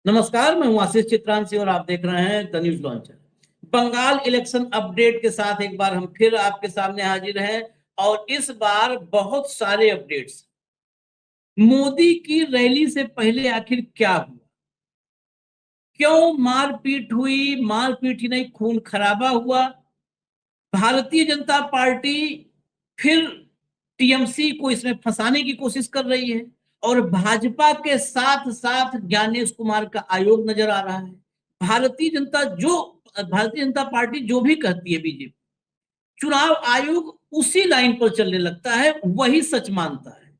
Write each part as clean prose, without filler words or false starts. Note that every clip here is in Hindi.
नमस्कार, मैं हूं आशीष चित्रांशी और आप देख रहे हैं the news launcher. Bengal election update के साथ एक बार हम फिर आपके सामने हाजिर हैं और इस बार बहुत सारे अपडेट्स। मोदी की रैली से पहले आखिर क्या हुआ, क्यों मारपीट हुई, मारपीट ही नहीं खून खराबा हुआ, भारतीय जनता पार्टी फिर टीएमसी को इसमें फंसाने की कोशिश कर रही है और भाजपा के साथ साथ ज्ञानेश कुमार का आयोग नजर आ रहा है। भारतीय जनता पार्टी जो भी कहती है बीजेपी, चुनाव आयोग उसी लाइन पर चलने लगता है, वही सच मानता है।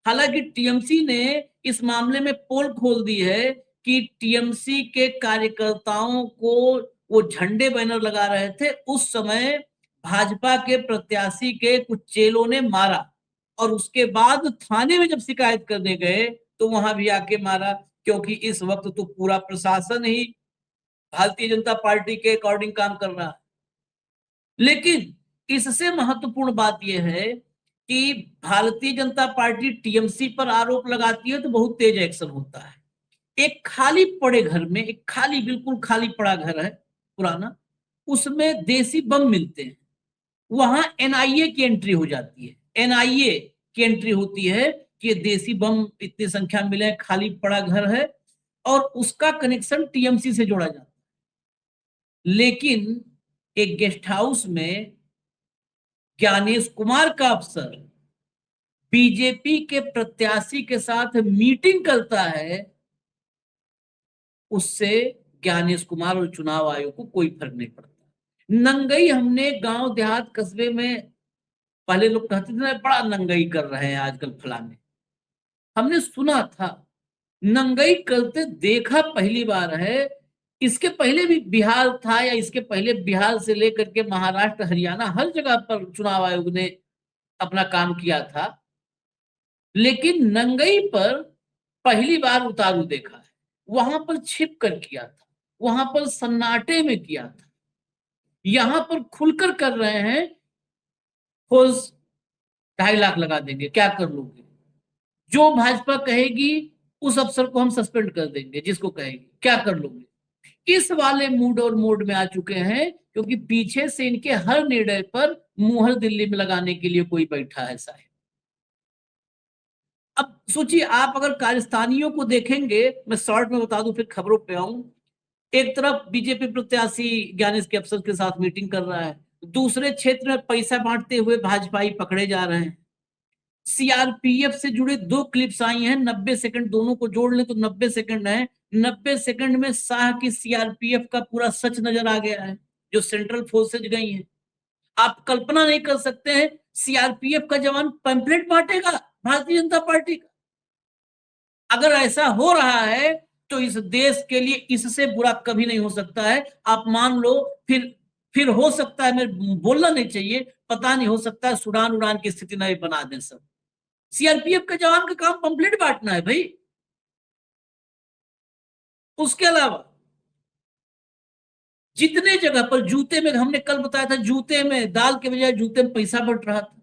हालांकि टीएमसी ने इस मामले में पोल खोल दी है कि टीएमसी के कार्यकर्ताओं को वो झंडे बैनर लगा रहे थे, उस समय भाजपा के प्रत्याशी के कुछ चेलों ने मारा और उसके बाद थाने में जब शिकायत करने गए तो वहां भी आके मारा, क्योंकि इस वक्त तो पूरा प्रशासन ही भारतीय जनता पार्टी के अकॉर्डिंग काम कर रहा है। लेकिन इससे महत्वपूर्ण बात यह है कि भारतीय जनता पार्टी टीएमसी पर आरोप लगाती है तो बहुत तेज एक्शन होता है। एक खाली पड़े घर में, एक खाली बिल्कुल खाली पड़ा घर है पुराना, उसमें देसी बम मिलते हैं, वहां एनआईए की एंट्री हो जाती है। एनआईए की एंट्री होती है कि देसी बम इतनी संख्या में मिले, खाली पड़ा घर है और उसका कनेक्शन टीएमसी से जोड़ा जाता है। लेकिन एक गेस्ट हाउस में ज्ञानेश कुमार का अफसर बीजेपी के प्रत्याशी के साथ मीटिंग करता है, उससे ज्ञानेश कुमार और चुनाव आयोग को कोई फर्क नहीं पड़ता। नंगई हमने गांव देहात कस्बे में, पहले लोग कहते थे ना बड़ा नंगई कर रहे हैं आजकल फलाने, हमने सुना था, नंगई करते देखा पहली बार है। इसके पहले भी बिहार था, या इसके पहले बिहार से लेकर के महाराष्ट्र हरियाणा हर जगह पर चुनाव आयोग ने अपना काम किया था, लेकिन नंगई पर पहली बार उतारू देखा है। वहां पर छिप कर किया था, वहां पर सन्नाटे में किया था, यहां पर खुलकर कर रहे हैं। खोज 2.5 लाख लगा देंगे, क्या कर लोगे? जो भाजपा कहेगी उस अफसर को हम सस्पेंड कर देंगे, जिसको कहेगी, क्या कर लोगे? इस वाले मूड और मोड में आ चुके हैं, क्योंकि पीछे से इनके हर निर्णय पर मुहर दिल्ली में लगाने के लिए कोई बैठा है साहब। अब सोचिए, आप अगर कारस्तानियों को देखेंगे, मैं शॉर्ट में बता दूं फिर खबरों पे आऊं। एक तरफ बीजेपी प्रत्याशी ज्ञानेश के अफसर के साथ मीटिंग कर रहा है, दूसरे क्षेत्र में पैसा बांटते हुए भाजपाई पकड़े जा रहे हैं। सीआरपीएफ से जुड़े 2 क्लिप्स आई हैं, 90 सेकंड, दोनों को जोड़ लें तो 90 सेकंड है। 90 सेकंड में शाह की सीआरपीएफ का पूरा सच नजर आ गया है, जो सेंट्रल फोर्सेज गई हैं। आप कल्पना नहीं कर सकते हैं, सीआरपीएफ का जवान पैम्पलेट बांटेगा भारतीय जनता पार्टी का। अगर ऐसा हो रहा है तो इस देश के लिए इससे बुरा कभी नहीं हो सकता है। आप मान लो, फिर हो सकता है, मैं बोलना नहीं चाहिए, पता नहीं, हो सकता है सुडान उड़ान की स्थिति नहीं बना दें सब। सीआरपीएफ के जवान का काम पंपलेट बांटना है भाई। उसके अलावा जितने जगह पर जूते में, हमने कल बताया था, जूते में दाल के बजाय जूते में पैसा बट रहा था,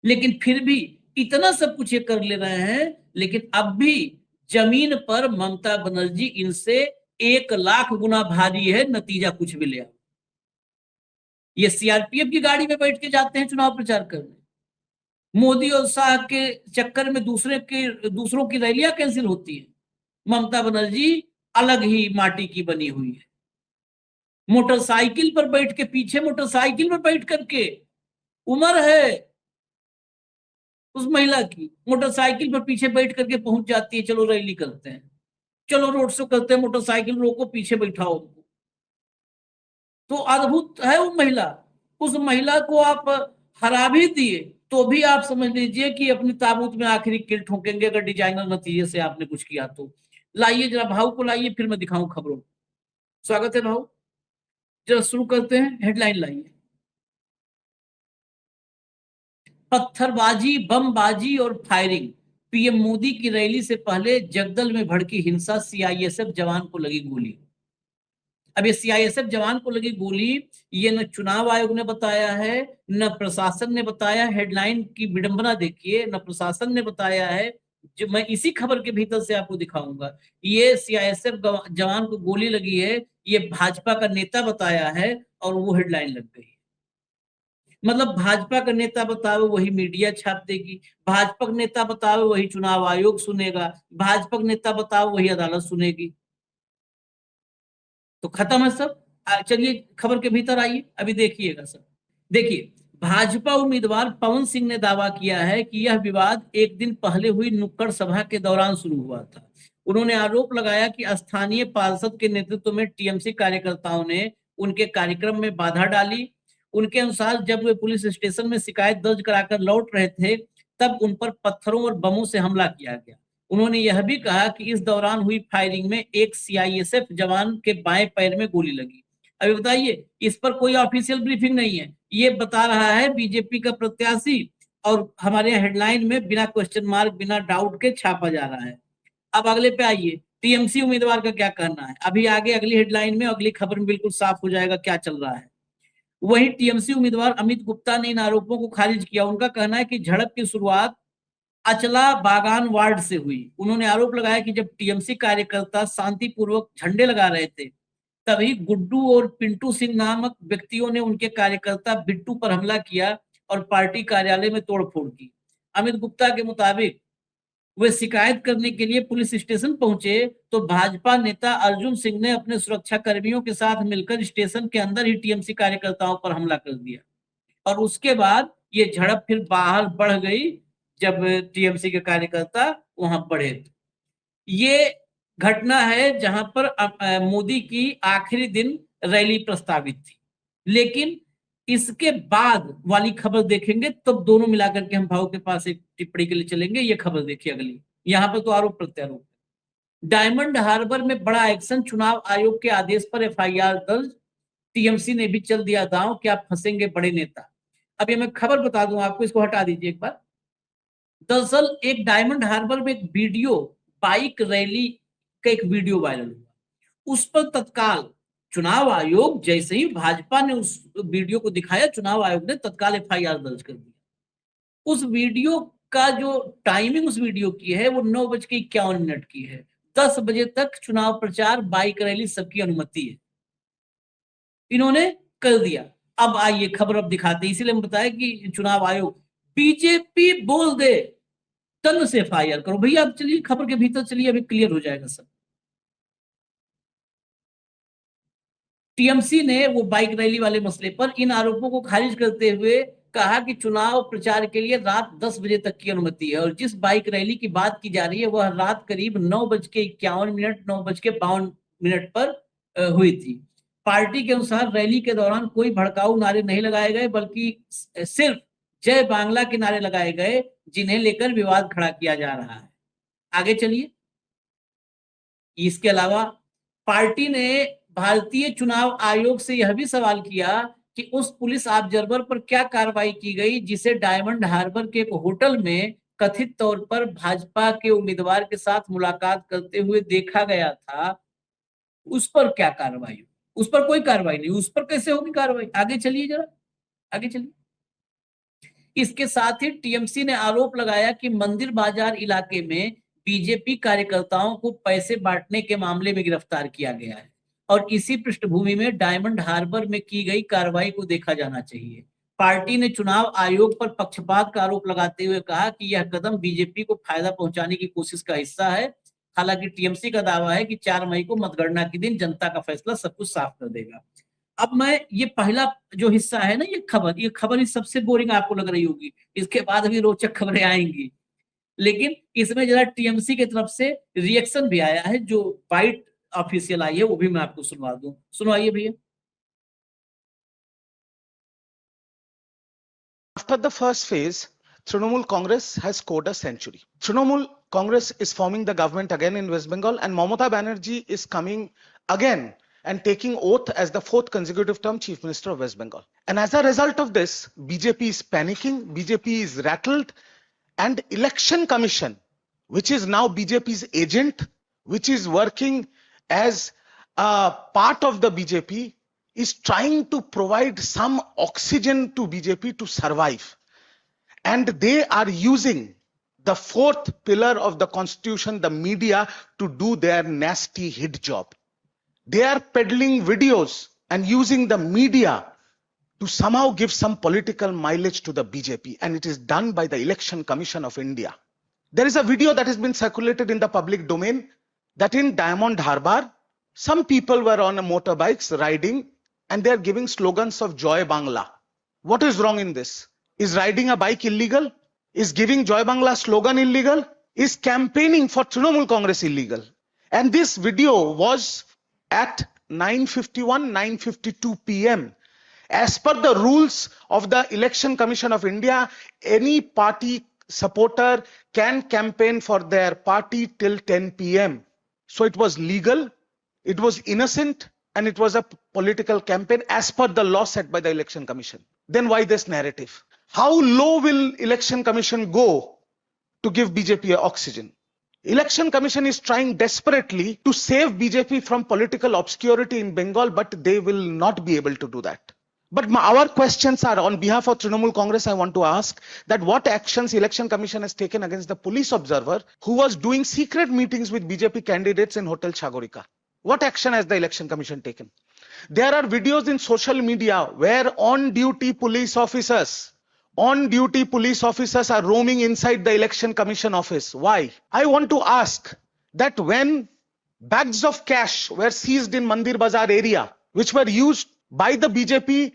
लेकिन फिर भी इतना सब कुछ ये कर ले रहे हैं, लेकिन अब भी जमीन पर ममता बनर्जी इनसे 1 लाख गुना भारी है, नतीजा कुछ भी ले। ये सीआरपीएफ की गाड़ी में बैठ के जाते हैं चुनाव प्रचार करने। मोदी और शाह के चक्कर में दूसरों की रैलियां कैंसिल होती है। ममता बनर्जी अलग ही माटी की बनी हुई है। मोटरसाइकिल पर बैठ के, पीछे मोटरसाइकिल पर बैठ करके, उम्र है उस महिला की, मोटरसाइकिल पर पीछे बैठ करके पहुंच जाती है, चलो रैली करते हैं, चलो रोड शो करते हैं, मोटरसाइकिल रोको, पीछे बैठाओ उनको। तो अद्भुत है वो महिला। उस महिला को आप हरा भी दिए तो भी आप समझ लीजिए कि अपनी ताबूत में आखिरी किल ठोकेंगे, अगर डिजाइनर नतीजे से आपने कुछ किया तो। लाइए जरा भाव को लाइए, फिर मैं दिखाऊं खबरों। स्वागत है भाव, जरा शुरू करते हैं, हेडलाइन लाइए। पत्थरबाजी, बमबाजी और फायरिंग, पीएम मोदी की रैली से पहले जगदल में भड़की हिंसा, सीआईएसएफ जवान को लगी गोली। अब ये सीआईएसएफ जवान को लगी गोली, ये न चुनाव आयोग ने बताया है, न प्रशासन ने बताया। हेडलाइन की विडंबना देखिए, न प्रशासन ने बताया है, जो मैं इसी खबर के भीतर से आपको दिखाऊंगा, ये सीआईएसएफ जवान को गोली लगी है, ये भाजपा का नेता बताया है और वो हेडलाइन लग गई। मतलब भाजपा का नेता बतावे वही मीडिया छाप देगी, भाजपा का नेता बतावे वही चुनाव आयोग सुनेगा, भाजपा का नेता बतावे वही अदालत सुनेगी। तो खत्म है सब। चलिए खबर के भीतर आइए, अभी देखिएगा सब। देखिए, भाजपा उम्मीदवार पवन सिंह ने दावा किया है कि यह विवाद एक दिन पहले हुई नुक्कड़ सभा के दौरान शुरू हुआ था। उन्होंने आरोप लगाया कि स्थानीय पार्षद के नेतृत्व में टीएमसी कार्यकर्ताओं ने उनके कार्यक्रम में बाधा डाली। उनके अनुसार जब वे पुलिस स्टेशन में शिकायत दर्ज कराकर लौट रहे थे, तब उन पर पत्थरों और बमों से हमला किया गया। उन्होंने यह भी कहा कि इस दौरान हुई फायरिंग में एक सीआईएसएफ जवान के बाएं पैर में गोली लगी। अभी बताइए, इस पर कोई ऑफिशियल ब्रीफिंग नहीं है, ये बता रहा है बीजेपी का प्रत्याशी, और हमारे यहाँ हेडलाइन में बिना क्वेश्चन मार्क, बिना डाउट के छापा जा रहा है। अब अगले पे आइए, टीएमसी उम्मीदवार का क्या कहना है। अभी आगे अगली हेडलाइन में, अगली खबर में बिल्कुल साफ हो जाएगा क्या चल रहा है। वही टीएमसी उम्मीदवार अमित गुप्ता ने इन आरोपों को खारिज किया। उनका कहना है कि झड़प की शुरुआत अचला बागान वार्ड से हुई। उन्होंने आरोप लगाया कि जब टीएमसी कार्यकर्ता शांतिपूर्वक झंडे लगा रहे थे, तभी गुड्डू और पिंटू सिंह नामक व्यक्तियों ने उनके कार्यकर्ता बिट्टू पर हमला किया और पार्टी कार्यालय में तोड़फोड़ की। अमित गुप्ता के मुताबिक वे शिकायत करने के लिए पुलिस स्टेशन पहुंचे तो भाजपा नेता अर्जुन सिंह ने अपने सुरक्षा कर्मियों के साथ मिलकर स्टेशन के अंदर ही टीएमसी कार्यकर्ताओं पर हमला कर दिया, और उसके बाद ये झड़प फिर बाहर बढ़ गई जब टीएमसी के कार्यकर्ता वहां बढ़े। ये घटना है जहां पर मोदी की आखिरी दिन रैली प्रस्तावित थी, लेकिन इसके बाद वाली खबर देखेंगे तब तो दोनों मिलाकर के हम भाव के पास एक टिप्पणी के लिए चलेंगे। ये खबर देखिए अगली, यहां पर तो आरोप प्रत्यारोप। डायमंड हार्बर में बड़ा एक्शन, चुनाव आयोग के आदेश पर एफआईआर दर्ज, टीएमसी ने भी चल दिया दांव, क्या फंसेंगे बड़े नेता। अब ये मैं खबर बता दूं आपको, इसको हटा दीजिए एक बार। दरअसल एक डायमंड हार्बर में एक वीडियो, बाइक रैली का एक वीडियो वायरल हुआ। उस पर तत्काल चुनाव आयोग, जैसे ही भाजपा ने उस वीडियो को दिखाया, चुनाव आयोग ने तत्काल एफआईआर दर्ज कर दिया। उस वीडियो का जो टाइमिंग उस वीडियो की है वो 9:51 की है। 10 बजे तक चुनाव प्रचार, बाइक रैली सबकी अनुमति है, इन्होंने कर दिया। अब आइए खबर अब दिखाते हैं, इसीलिए हम बताया कि चुनाव आयोग, बीजेपी बोल दे तन से एफआईआर करो। भैया अब चलिए खबर के भीतर चलिए, अभी क्लियर हो जाएगा सब। टीएमसी ने वो बाइक रैली वाले मसले पर इन आरोपों को खारिज करते हुए कहा कि चुनाव प्रचार के लिए रात 10 बजे तक की अनुमति है, और जिस बाइक रैली की बात की जा रही है वह रात करीब 9:51, 9:52 पर हुई थी। पार्टी के अनुसार रैली के दौरान कोई भड़काऊ नारे नहीं लगाए गए, बल्कि सिर्फ जय बांग्ला के नारे लगाए गए, जिन्हें लेकर विवाद खड़ा किया जा रहा है। आगे चलिए। इसके अलावा पार्टी ने भारतीय चुनाव आयोग से यह भी सवाल किया कि उस पुलिस ऑब्जर्वर पर क्या कार्रवाई की गई जिसे डायमंड हार्बर के एक होटल में कथित तौर पर भाजपा के उम्मीदवार के साथ मुलाकात करते हुए देखा गया था, उस पर क्या कार्रवाई हुई। उस पर कोई कार्रवाई नहीं, उस पर कैसे होगी कार्रवाई। आगे चलिए जरा, आगे चलिए। इसके साथ ही टीएमसी ने आरोप लगाया कि मंदिर बाजार इलाके में बीजेपी कार्यकर्ताओं को पैसे बांटने के मामले में गिरफ्तार किया गया है, और इसी पृष्ठभूमि में डायमंड हार्बर में की गई कार्रवाई को देखा जाना चाहिए। पार्टी ने चुनाव आयोग पर पक्षपात का आरोप लगाते हुए कहा कि यह कदम बीजेपी को फायदा पहुंचाने की कोशिश का हिस्सा है। हालांकि टीएमसी का दावा है कि 4 मई को मतगणना के दिन जनता का फैसला सब कुछ साफ कर देगा। अब मैं ये पहला जो हिस्सा है ना, ये खबर ही सबसे बोरिंग आपको लग रही होगी, इसके बाद भी रोचक खबरें आएंगी, लेकिन इसमें जरा टीएमसी की तरफ से रिएक्शन भी आया है, जो बाइट ऑफिशियल आई है वो भी मैं आपको सुनवा दूं। सुनवाइए भैया। After the first phase, Trinamool Congress has scored a century. Trinamool Congress is forming the government again in West Bengal, and Mamata Banerjee is coming again and taking oath as the 4th consecutive term Chief Minister of West Bengal. And as a result of this, BJP is panicking, BJP is rattled, and Election Commission, which is now BJP's agent, which is working as a part of the BJP, is trying to provide some oxygen to BJP to survive. And they are using the fourth pillar of the constitution, the media, to do their nasty hit job. They are peddling videos and using the media to somehow give some political mileage to the BJP, and it is done by the Election Commission of India. There is a video that has been circulated in the public domain that in Diamond Harbour, some people were on motorbikes riding and they are giving slogans of Joy Bangla. What is wrong in this? Is riding a bike illegal? Is giving Joy Bangla slogan illegal? Is campaigning for Trinamool Congress illegal? And this video was at 9:51, 9:52 p.m. As per the rules of the Election Commission of India, any party supporter can campaign for their party till 10 p.m. So it was legal, it was innocent, and it was a political campaign as per the law set by the Election Commission. Then why this narrative? How low will Election Commission go to give BJP oxygen? Election Commission is trying desperately to save BJP from political obscurity in Bengal, but they will not be able to do that. But our questions are, on behalf of Trinamool Congress, I want to ask that what actions Election Commission has taken against the police observer who was doing secret meetings with BJP candidates in Hotel Chagorika? What action has the Election Commission taken? There are videos in social media where on-duty police officers are roaming inside the Election Commission office. Why? I want to ask that when bags of cash were seized in Mandir Bazar area, which were used by the BJP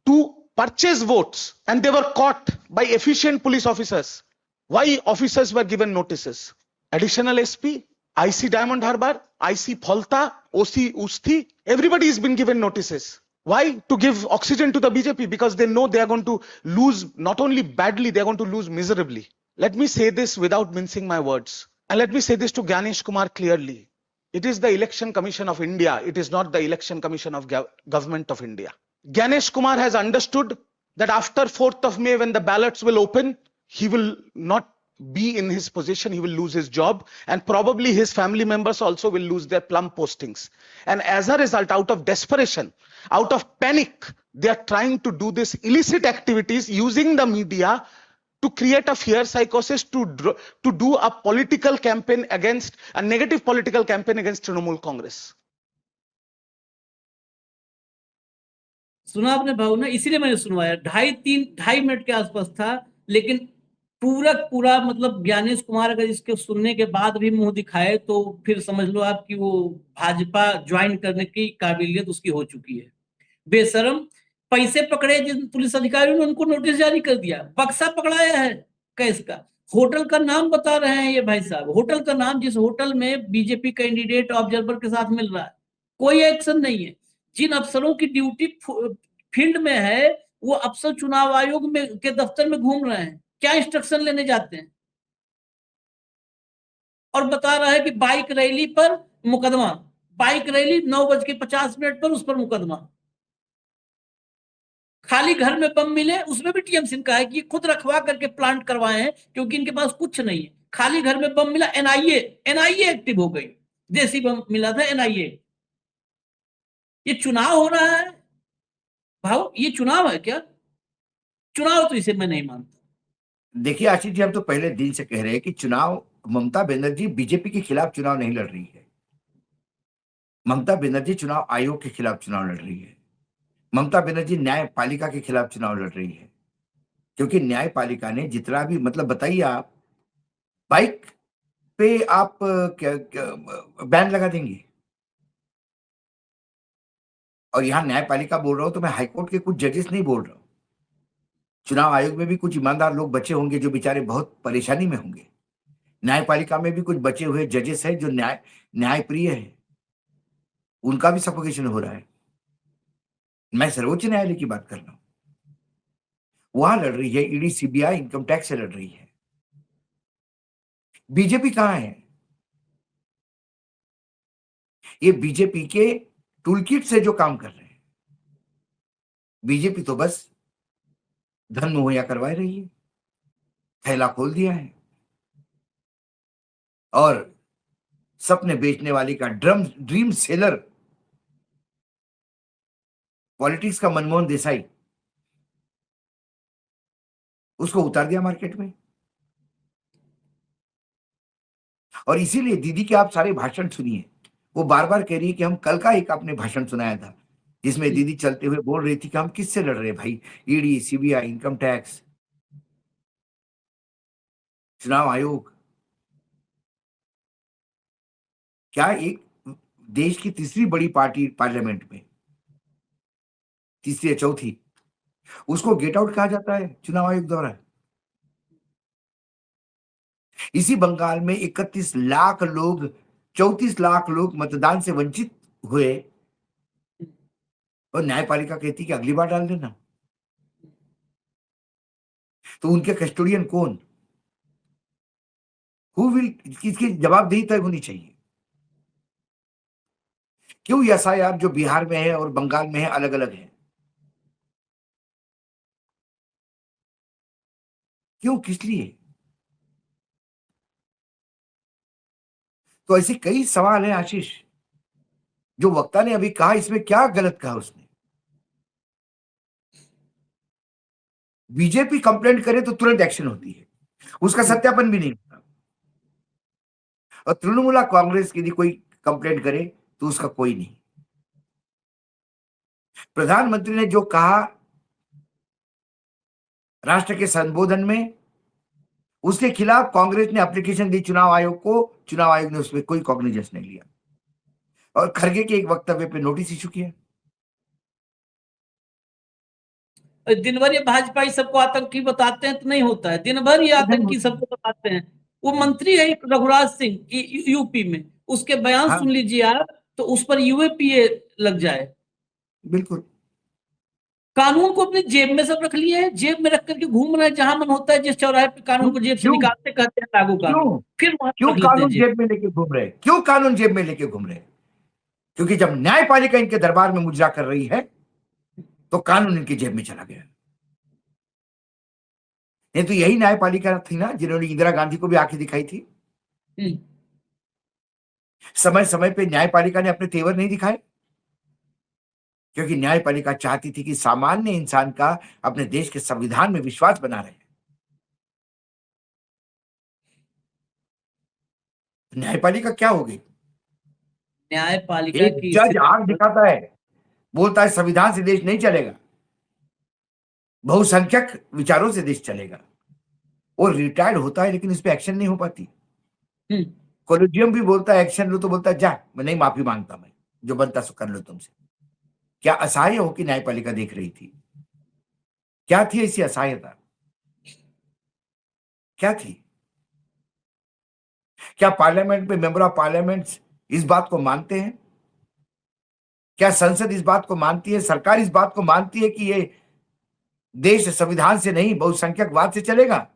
to purchase votes, and they were caught by efficient police officers, why officers were given notices? Additional SP, IC Diamond Harbour, IC Phalta, OC Usti, everybody has been given notices. Why? To give oxygen to the BJP, because they know they are going to lose not only badly, they are going to lose miserably. Let me say this without mincing my words. And let me say this to Ganesh Kumar clearly. It is the Election Commission of India. It is not the Election Commission of Government of India. Ganesh Kumar has understood that after 4th of May, when the ballots will open, he will not be in his position, he will lose his job, and probably his family members also will lose their plum postings. And as a result, out of desperation, out of panic, they are trying to do this illicit activities using the media to create a fear psychosis, to do a political campaign against, a negative political campaign against Trinamool Congress. सुना आपने भाव ना, इसीलिए मैंने सुनवाया। 2.5 मिनट के आसपास था, लेकिन पूरा मतलब ज्ञानेश कुमार अगर इसके सुनने के बाद भी मुंह दिखाए तो फिर समझ लो आप कि वो भाजपा ज्वाइन करने की काबिलियत उसकी हो चुकी है। बेशरम, पैसे पकड़े जिन पुलिस अधिकारियों ने, उनको नोटिस जारी कर दिया, बक्सा पकड़ाया है केस का। होटल का नाम बता रहे हैं ये भाई साहब, होटल का नाम, जिस होटल में बीजेपी कैंडिडेट ऑब्जर्वर के साथ मिल रहा है, कोई एक्शन नहीं है। जिन अफसरों की ड्यूटी फील्ड में है, वो अफसर चुनाव आयोग में के दफ्तर में घूम रहे हैं, क्या इंस्ट्रक्शन लेने जाते हैं? और बता रहा है कि बाइक रैली पर मुकदमा, बाइक रैली 9:50 पर, उस पर मुकदमा। खाली घर में बम मिले, उसमें भी टीएमसी ने कहा है कि खुद रखवा करके प्लांट करवाए हैं, क्योंकि इनके पास कुछ नहीं है। खाली घर में बम मिला, एनआईए एक्टिव हो गई, देसी बम मिला था, एनआईए। ये चुनाव हो रहा है भाव, ये चुनाव है क्या? चुनाव तो इसे मैं नहीं मानता। देखिए आशीष जी, हम तो पहले दिन से कह रहे हैं कि चुनाव, ममता बनर्जी बीजेपी के खिलाफ चुनाव नहीं लड़ रही है। ममता बनर्जी चुनाव आयोग के खिलाफ चुनाव लड़ रही है। ममता बनर्जी न्यायपालिका के खिलाफ चुनाव लड़ रही है, क्योंकि न्यायपालिका ने जितना भी, मतलब बताइए आप, बाइक पे आप बैन लगा देंगे? और यहां न्यायपालिका बोल रहा हूं तो मैं हाईकोर्ट के कुछ जजेस नहीं बोल रहा हूं। चुनाव आयोग में भी कुछ ईमानदार लोग बचे होंगे जो बेचारे बहुत परेशानी में होंगे। न्यायपालिका में भी कुछ बचे हुए जजेस हैं जो न्यायप्रिय है, उनका भी सफोकेशन हो रहा है। मैं सर्वोच्च न्यायालय की बात कर रहा हूं, वहां लड़ रही है ईडी, सीबीआई, इनकम टैक्स से लड़ रही है। बीजेपी कहां है? ये बीजेपी के टूलकिट से जो काम कर रहे हैं, बीजेपी तो बस धन मुहैया करवा रही है, थैला खोल दिया है, और सपने बेचने वाली का ड्रीम सेलर पॉलिटिक्स का मनमोहन देसाई, उसको उतार दिया मार्केट में। और इसीलिए दीदी के आप सारे भाषण सुनिए, वो बार बार कह रही है कि हम कल का एक आपने भाषण सुनाया था जिसमें दीदी चलते हुए बोल रही थी कि हम किससे लड़ रहे हैं भाई, ईडी, सीबीआई, इनकम टैक्स, चुनाव आयोग। क्या एक देश की तीसरी बड़ी पार्टी पार्लियामेंट में, तीसरी या चौथी, उसको गेट आउट कहा जाता है चुनाव आयोग द्वारा? इसी बंगाल में 31 लाख लोग, 34 लाख लोग मतदान से वंचित हुए और न्यायपालिका कहती कि अगली बार डाल देना। तो उनके कस्टोडियन कौन, हु विल, किसकी जवाबदेही तय होनी चाहिए? क्यों एसआईआर जो बिहार में है और बंगाल में है अलग अलग है? क्यों, किस लिए? तो ऐसे कई सवाल हैं आशीष, जो वक्ता ने अभी कहा इसमें क्या गलत कहा उसने? बीजेपी कंप्लेंट करे तो तुरंत एक्शन होती है, उसका सत्यापन भी नहीं होता। और तृणमूल कांग्रेस यदि कोई कंप्लेंट करे तो उसका कोई नहीं। प्रधानमंत्री ने जो कहा राष्ट्र के संबोधन में, उसके खिलाफ कांग्रेस ने एप्लीकेशन दी चुनाव आयोग को, चुनाव आयोग ने उसमें कोई कॉग्निजेंस नहीं लिया और खरगे के एक वक्तव्य पे नोटिस इशू किया। दिन भर ये भाजपाई सबको आतंकी बताते हैं तो नहीं होता है, दिन भर ये आतंकी सबको बताते हैं। वो मंत्री है एक रघुराज सिंह यूपी में, उसके बयान हाँ, सुन लीजिए आप, तो उस पर यूएपीए लग जाए। बिल्कुल। कानून को अपनी जेब में सब रख लिए हैं, जेब में रख करके घूम रहे हैं, जहां मन होता है जिस चौराहे पे कानून को जेब से क्यों? निकालते कहते हैं लागू कानून, क्यों? फिर वहां क्यों रख लेते हैं कानून जेब। जेब में लेके घूम रहे हैं? क्यों कानून जेब में लेके घूम रहे हैं? क्योंकि जब न्यायपालिका इनके दरबार में मुजरा कर रही है तो कानून इनकी जेब में चला गया। नहीं तो यही न्यायपालिका थी ना जिन्होंने इंदिरा गांधी को भी आंखें दिखाई थी। समय समय पे न्यायपालिका ने अपने तेवर नहीं दिखाए, क्योंकि न्यायपालिका चाहती थी कि सामान्य इंसान का अपने देश के संविधान में विश्वास बना रहे। न्यायपालिका क्या हो गई? न्यायपालिका एक की जज आग स्थिति दिखाता है, बोलता है संविधान से देश नहीं चलेगा, बहुसंख्यक विचारों से देश चलेगा। वो रिटायर्ड होता है लेकिन इस पे एक्शन नहीं हो पाती। कोलिजियम भी बोलता है एक्शन लो, तो बोलता है जा मैं नहीं, माफी मांगता, मैं जो बनता सो कर लो तुमसे। क्या असहाय हो कि न्यायपालिका देख रही थी? क्या थी ऐसी असहायता? क्या थी? क्या पार्लियामेंट में मेंबर ऑफ पार्लियामेंट इस बात को मानते हैं? क्या संसद इस बात को मानती है? सरकार इस बात को मानती है कि ये देश संविधान से नहीं बहुसंख्यकवाद से चलेगा?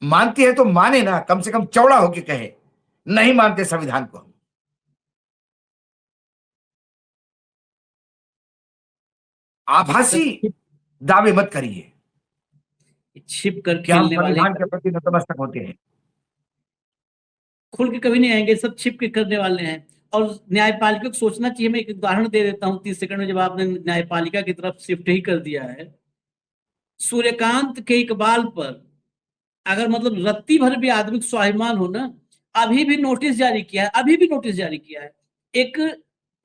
मानती है तो माने ना, कम से कम चौड़ा होके कहे। नहीं मानते संविधान को। आभासी दावे मत करिए छिप कर कि हम खेलने वाले, संविधान के प्रति नतमस्तक होते हैं। खुल के कभी नहीं आएंगे, सब छिप के करने वाले हैं। और न्यायपालिका को सोचना चाहिए। मैं एक उदाहरण दे देता हूँ 30 सेकंड में, जब आपने न्यायपालिका की तरफ शिफ्ट ही कर दिया है। सूर्यकांत के इकबाल पर अगर मतलब रत्ती भर भी आदमी स्वाभिमान हो ना, अभी भी नोटिस जारी किया है, अभी भी नोटिस जारी किया है। एक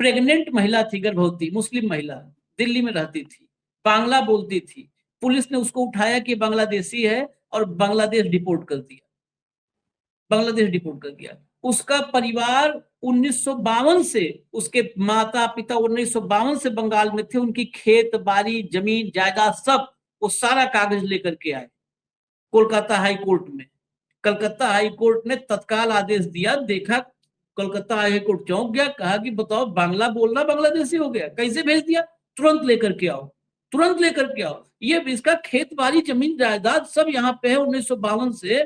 प्रेग्नेंट महिला थी, गर्भवती मुस्लिम महिला, दिल्ली में रहती थी, बांग्ला बोलती थी। पुलिस ने उसको उठाया कि बांग्लादेशी है और बांग्लादेश डिपोर्ट कर दिया, बांग्लादेश डिपोर्ट कर दिया। उसका परिवार 1952 से, उसके माता पिता 1952 से बंगाल में थे। उनकी खेत बाड़ी जमीन जायदाद सब, वो सारा कागज लेकर के आए कोलकाता हाई कोर्ट में। कलकत्ता हाई कोर्ट ने तत्काल आदेश दिया, देखा कोलकाता हाई कोर्ट चौंक गया, कहा कि बताओ बांग्ला बोलना बांग्लादेशी हो गया, कैसे भेज दिया? तुरंत लेकर के आओ, तुरंत लेकर के आओ। ये इसका खेत बाड़ी जमीन जायदाद सब यहाँ पे है 1952 से,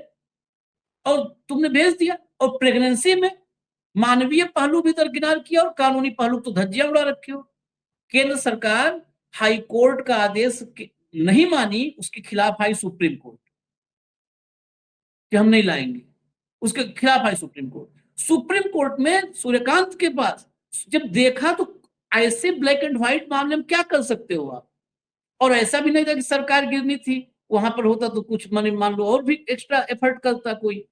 और तुमने भेज दिया। और प्रेगनेंसी में मानवीय पहलू भी दरकिनार किया और कानूनी पहलू तो धज्जियां उड़ा रखे हो। केंद्र सरकार हाई कोर्ट का आदेश नहीं मानी, उसके खिलाफ आई सुप्रीम कोर्ट कि हम नहीं लाएंगे, उसके खिलाफ आई सुप्रीम कोर्ट। सुप्रीम कोर्ट में सूर्यकांत के पास जब देखा तो ऐसे ब्लैक एंड व्हाइट मामले में क्या कर सकते हो आप? और ऐसा भी नहीं था कि सरकार गिरनी थी, वहां पर होता तो कुछ मान लो और भी एक्स्ट्रा एफर्ट करता कोई।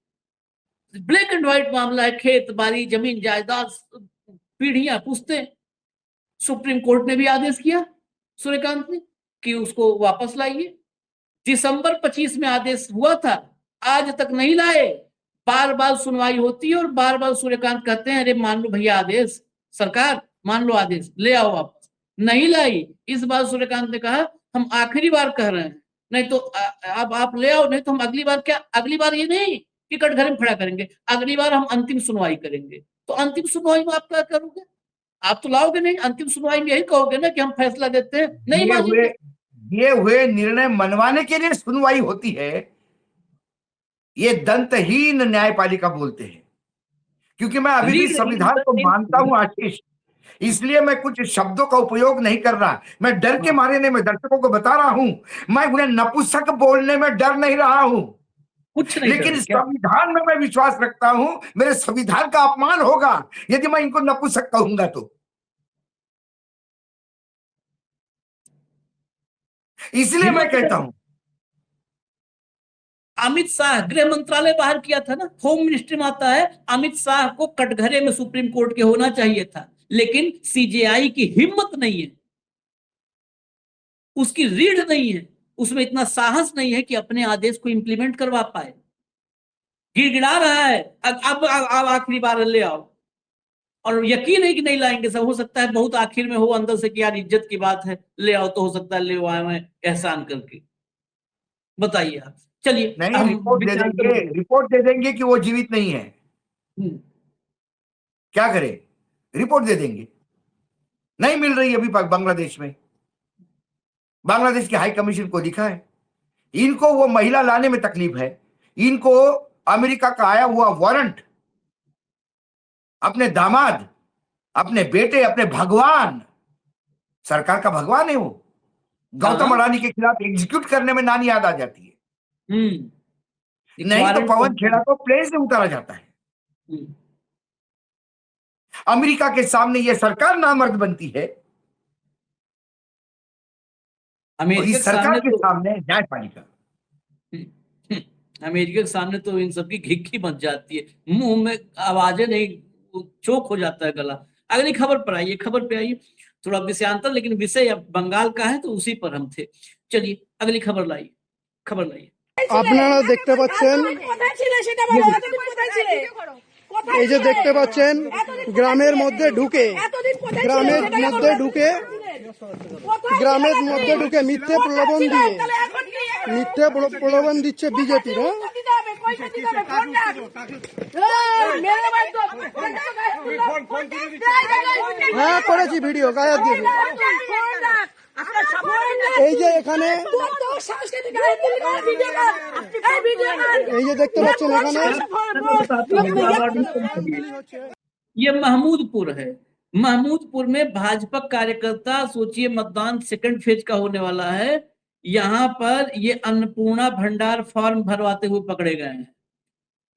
ब्लैक एंड व्हाइट मामला है, खेत बाड़ी जमीन जायदाद पीढ़ियां पुश्ते। सुप्रीम कोर्ट ने भी आदेश किया सूर्यकांत ने कि उसको वापस लाइए। दिसंबर 25 में आदेश हुआ था, आज तक नहीं लाए। बार बार सुनवाई होती है और बार बार सूर्यकांत कहते हैं अरे मान लो भैया आदेश, सरकार मान लो आदेश, ले आओ वापस। नहीं लाई। इस बार सूर्यकांत ने कहा हम आखिरी बार कह रहे हैं, नहीं तो अब आप ले आओ, नहीं तो हम अगली बार क्या, अगली बार ये नहीं कि कटघरे में खड़ा करेंगे, अगली बार हम अंतिम सुनवाई करेंगे। तो अंतिम सुनवाई में आप क्या करोगे? आप तो लाओगे नहीं, अंतिम सुनवाई में यही कहोगे ना कि हम फैसला देते हैं, नहीं मानेंगे। दिए हुए निर्णय मनवाने के लिए सुनवाई होती है, ये दंतहीन न्यायपालिका बोलते हैं। क्योंकि मैं अभी भी संविधान को मानता हूं आशीष, इसलिए मैं कुछ शब्दों का उपयोग नहीं कर रहा। मैं डर के मारे नहीं, मैं दर्शकों को बता रहा हूं, मैं उन्हें नपुंसक बोलने में डर नहीं रहा हूं, कुछ नहीं, लेकिन संविधान में मैं विश्वास रखता हूं। मेरे संविधान का अपमान होगा यदि मैं इनको नपुंसक कहूंगा तो। इसलिए मैं कहता हूं, अमित शाह गृह मंत्रालय बाहर किया था ना, होम मिनिस्ट्री में आता है, अमित शाह को कटघरे में सुप्रीम कोर्ट के होना चाहिए था, लेकिन सीजेआई की हिम्मत नहीं है, उसकी रीढ़ नहीं है, उसमें इतना साहस नहीं है कि अपने आदेश को इंप्लीमेंट करवा पाए। गिड़गिड़ा रहा है अब आखिरी बार ले आओ, और यकीन है कि नहीं लाएंगे। सब हो सकता है बहुत आखिर में हो अंदर से कि यार इज्जत की बात है, ले आओ, तो हो सकता है ले आए एहसान करके। बताइए आप। चलिए नहीं, रिपोर्ट दे देंगे कि वो जीवित नहीं है। क्या करें, रिपोर्ट दे देंगे। नहीं मिल रही अभी बांग्लादेश में, बांग्लादेश के हाई कमीशन को लिखा है। इनको वो महिला लाने में तकलीफ है, इनको अमेरिका का आया हुआ वारंट अपने दामाद, अपने बेटे, अपने भगवान, सरकार का भगवान है वो, गौतम अडानी के खिलाफ एग्जीक्यूट करने में नानी याद आ जाती है। नहीं तो पवन खेड़ा को प्लेन से उतारा जाता है। अमेरिका के सामने ये सरकार नामर्द बनती है, अमेरिका सरकार के सामने न्यायपालिका, अमेरिका के सामने तो इन सबकी घिक्की बच जाती है, मुंह में आवाजें नहीं, चोक हो जाता है गला। अगली खबर पर आइए, खबर पे आइए। थोड़ा विषयांतर, लेकिन विषय अब बंगाल का है तो उसी पर हम थे। चलिए अगली खबर लाइए, खबर लाइए। আপনারা দেখতে পাচ্ছেন, এই যে দেখতে পাচ্ছেন গ্রামের মধ্যে ঢুকে মিথ্যে প্রলোভন দিচ্ছে বিজেপি। হ্যাঁ করেছি ভিডিও, গায়ে দিয়ে এই যে এখানে এই যে দেখতে পাচ্ছেন এখানে ये महमूदपुर है। महमूदपुर में भाजपा कार्यकर्ता, सोचिए मतदान सेकंड फेज का होने वाला है, यहाँ पर ये अन्नपूर्णा भंडार फॉर्म भरवाते हुए पकड़े गए हैं।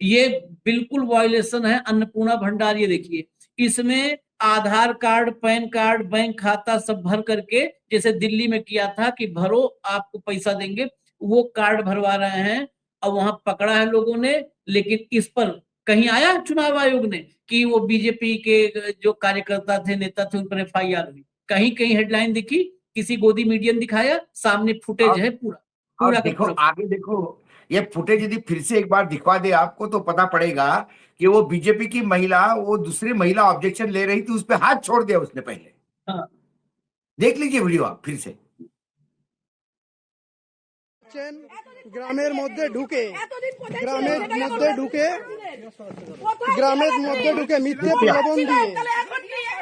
ये बिल्कुल वायलेशन है अन्नपूर्णा भंडार। ये देखिए, इसमें आधार कार्ड, पैन कार्ड, बैंक खाता सब भर करके, जैसे दिल्ली में किया था कि भरो आपको पैसा देंगे, वो कार्ड भरवा रहे हैं और वहां पकड़ा है लोगों ने। लेकिन इस पर कहीं आया चुनाव आयोग ने कि वो बीजेपी के जो कार्यकर्ता थे, नेता थे, उन पर FIR हुई? कहीं कहीं हेडलाइन दिखी, किसी गोदी मीडियम दिखाया, सामने फुटेज है पूरा देखो पूरा। आगे देखो, ये फुटेज यदि फिर से एक बार दिखवा दे आपको तो पता पड़ेगा कि वो बीजेपी की महिला, वो दूसरी महिला ऑब्जेक्शन ले रही थी, उस पर हाथ छोड़ दिया उसने पहले। हाँ। देख लीजिए वीडियो आप फिर से। গ্রামের মধ্যে ঢুকে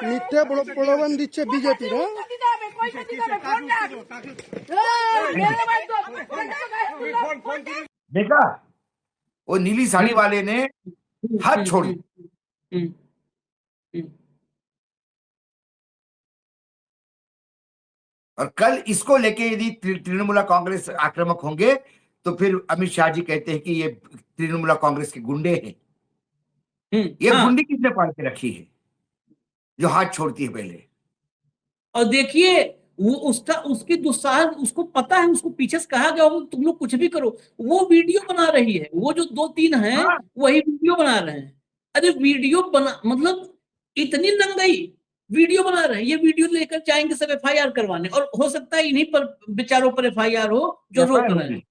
মিথ্যে প্রলোভন দিচ্ছে বিজেপি। देखा, वो नीली साड़ी वाले ने हाथ छोड़ी। और कल इसको लेके यदि तृणमूल कांग्रेस आक्रामक होंगे तो फिर अमित शाह जी कहते हैं कि ये तृणमूल कांग्रेस के गुंडे हैं। ये गुंडी किसने पाल के रखी है जो हाथ छोड़ती है पहले? और देखिए वो उसका उसकी दुस्साहस उसको पता है, उसको पीछे से कहा गया होगा तुम लोग कुछ भी करो, वो वीडियो बना रही है, वो जो 2-3 हैं हाँ। वही वीडियो बना रहे हैं। अरे वीडियो बना मतलब इतनी नंगाई वीडियो बना रहे हैं, ये वीडियो लेकर जाएंगे सब एफआईआर करवाने, और हो सकता है इन्हीं पर बेचारों पर एफआईआर हो जो रोक FIR रहे होगी। हैं।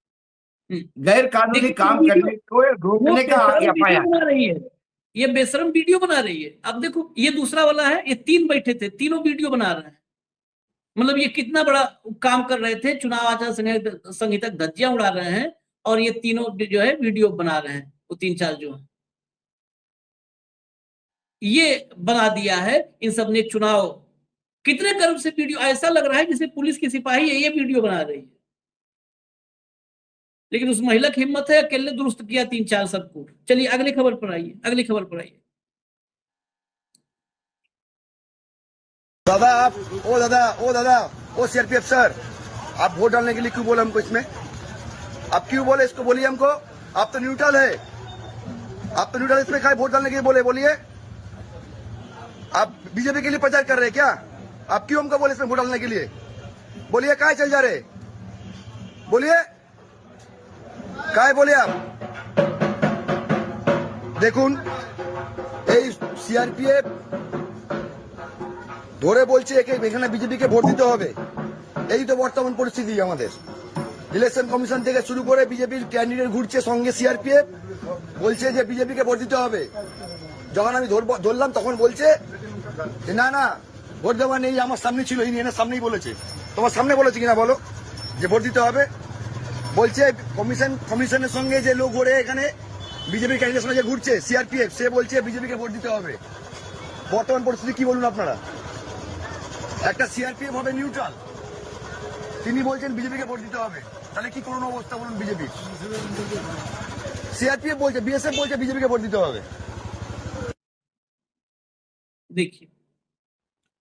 गैर कानूनी देखिए काम करने को वो रोकने का बेशरम वीडियो FIR। बना रही है, ये बेशरम वीडियो बना रही है। अब देखो ये दूसरा वाला है, ये 3 बैठे थे, तीनों वीडियो बना रहे हैं। मतलब ये कितना बड़ा काम कर रहे थे, चुनाव आचार संहिता धज्जियां उड़ा रहे हैं, और ये तीनों जो है वीडियो बना रहे हैं, वो 3-4 जो है ये बना दिया है इन सब ने। चुनाव कितने गर्व से वीडियो, ऐसा लग रहा है जैसे पुलिस की सिपाही है ये वीडियो बना रही है, लेकिन उस महिला की हिम्मत है, अकेले दुरुस्त किया 3-4 सबको। चलिए अगली खबर पर आइए, अगली खबर पर आइए। दादा आप ओ दादा ओ सीआरपीएफ सर, आप वोट डालने के लिए क्यों बोले हमको इसमें? आप क्यों बोले इसको? बोलिए हमको। आप तो न्यूट्रल है, आप तो न्यूट्रल, इसमें खाए वोट डालने के लिए बोले? बोलिए। आप बीजेपी के लिए प्रचार कर रहे हैं क्या? आप क्यों हमको बोले इसमें वोट डालने के लिए? बोलिए काय चल जा रहे? बोलिए काय बोले आप? দেখুন এই সিআরপিএফ ধরে বলছে এখানে বিজেপিকে ভোট দিতে হবে। এই তো বর্তমান পরিস্থিতি আমাদের। ইলেকশন কমিশন থেকে শুরু করে বিজেপির ক্যান্ডিডেট ঘুরছে, সঙ্গে সিআরপিএফ বলছে যে বিজেপিকে ভোট দিতে হবে। যখন আমি ধরলাম তখন বলছে যে না না ভোট দেওয়া নেই, আমার সামনে ছিল, এনার সামনেই বলেছে। তোমার সামনে বলেছে কিনা বলো যে ভোট দিতে হবে? বলছে কমিশনের সঙ্গে যে লোক ঘুরে এখানে বিজেপির ক্যান্ডিডেট সঙ্গে যে ঘুরছে সিআরপিএফ, সে বলছে বিজেপিকে ভোট দিতে হবে। বর্তমান পরিস্থিতি কি বলুন আপনারা? একটা সিআরপিএফ হবে নিউট্রাল, তিনি বলছেন বিজেপিকে ভোট দিতে হবে, তাহলে কি করুন অবস্থা বলুন বিজেপির? সিআরপিএফ বলছে, বিএসএফ বলছে বিজেপিকে ভোট দিতে হবে। देखिए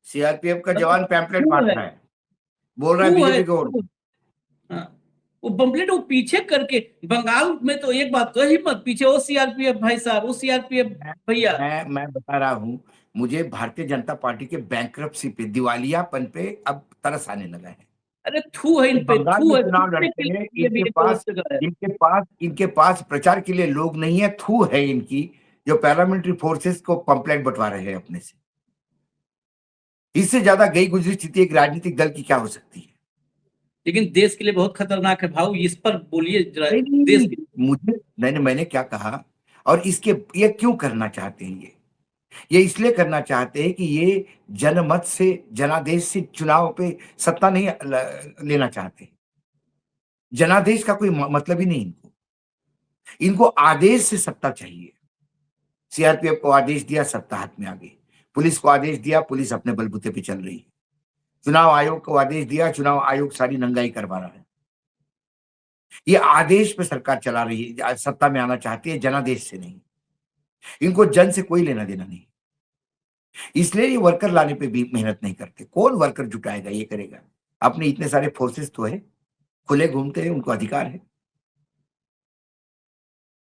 सीआरपीएफ का जवान पैम्पलेट वो बांट है, रहा है, बोल रहा है वो है, बीजेपी को वोट दो। हाँ, वो पंपलेट वो पीछे करके, बंगाल में तो एक बात तो है, हिम्मत पीछे वो सीआरपीएफ भाई साहब, वो सीआरपीएफ भैया। मैं बता रहा हूं, मुझे भारतीय जनता पार्टी के बैंकरप्सी पे, दिवालियापन पे अब तरस आने लगा है। अरे थू है इन पे, बंगाल थू में है, चुनाव कुत्ते लड़ते के हैं, लिए भी ये तरस जगह है। इनके पास प्रचार के लिए लोग नहीं है, थू है इनकी, जो पैरामिलिट्री फोर्सेस को पंपलेट बंटवा रहे हैं अपने से। इससे ज्यादा गई गुजरी स्थिति एक राजनीतिक दल की क्या हो सकती है? लेकिन देश के लिए बहुत खतरनाक है भाऊ, इस पर बोलिए जरा। नहीं, देश के मुझे मैंने क्या कहा, और इसके ये क्यों करना चाहते हैं? ये इसलिए करना चाहते हैं कि ये जनमत से, जनादेश से चुनाव पे सत्ता नहीं लेना चाहते। जनादेश का कोई मतलब ही नहीं इनको, इनको आदेश से सत्ता चाहिए। सीआरपीएफ को आदेश दिया, सत्ता हाथ में आ गई। पुलिस को आदेश दिया, पुलिस अपने बलबूते पे चल रही है। चुनाव आयोग को आदेश दिया, चुनाव आयोग सारी नंगाई करवा रहा है। ये आदेश पे सरकार चला रही है, सत्ता में आना चाहती है, जनादेश से नहीं। इनको जन से कोई लेना देना नहीं, इसलिए ये वर्कर लाने पे भी मेहनत नहीं करते। कौन वर्कर जुटाएगा, ये करेगा? अपने इतने सारे फोर्सेस तो है, खुले घूमते हैं, उनको अधिकार है।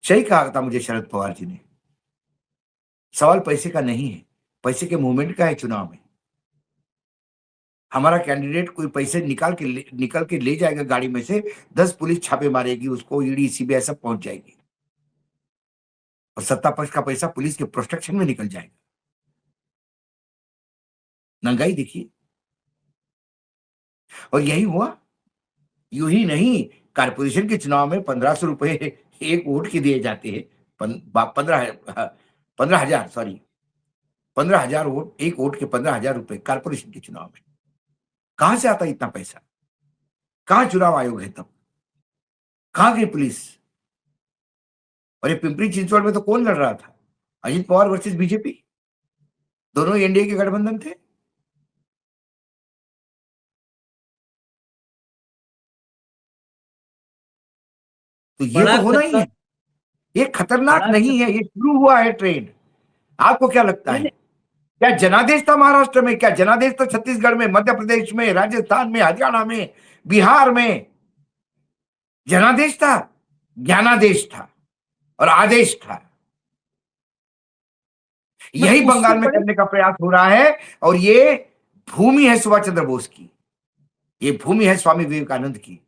सही कहा था मुझे शरद पवार जी ने, सवाल पैसे का नहीं है, पैसे के मूवमेंट का है। चुनाव में हमारा कैंडिडेट कोई पैसे निकाल के ले जाएगा गाड़ी में से, 10 पुलिस छापे मारेगी उसको, ईडी सीबीआई सब पहुंच जाएगी, और सत्ता पक्ष का पैसा पुलिस के प्रोटेक्शन में निकल जाएगा। नंगाई देखिए, और यही हुआ। यूं ही नहीं, कारपोरेशन के चुनाव में 1500 रुपए एक वोट के दिए जाते हैं, 15,000 वोट, एक वोट के 15,000 रुपए कारपोरेशन के चुनाव में। कहां से आता इतना पैसा? कहां चुनाव आयोग है तब? कहां गई पुलिस? और ये पिंपरी चिंचवड़ में तो कौन लड़ रहा था? अजित पवार वर्सेस बीजेपी, दोनों एनडीए के गठबंधन थे। तो ये तो होना ही है, ये खतरनाक नहीं है, ये शुरू हुआ है ट्रेंड। आपको क्या लगता है, क्या जनादेश था महाराष्ट्र में? क्या जनादेश था छत्तीसगढ़ में, मध्य प्रदेश में, राजस्थान में, हरियाणा में, बिहार में? जनादेश था, ज्ञानादेश था और आदेश था। यही बंगाल में करने का प्रयास हो रहा है, और ये भूमि है सुभाष चंद्र बोस की। ये भूमि है स्वामी विवेकानंद की,